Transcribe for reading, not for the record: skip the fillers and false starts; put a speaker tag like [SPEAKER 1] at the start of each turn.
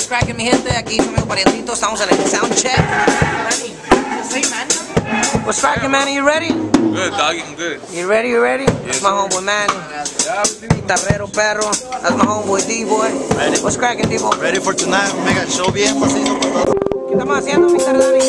[SPEAKER 1] What's cracking, mi gente? Aquí su amigo Parientito. Estamos en el sound check. What's cracking, man? Are you ready?
[SPEAKER 2] Good, doggy, I'm good.
[SPEAKER 1] You ready? You ready? That's my homeboy, Manny. Guitarrero, perro. That's my homeboy, D-boy.
[SPEAKER 3] Ready.
[SPEAKER 1] What's cracking, D-boy?
[SPEAKER 3] Ready for tonight, mega show bien macizo por todo.
[SPEAKER 1] ¿Qué estamos haciendo, Mr. Dani?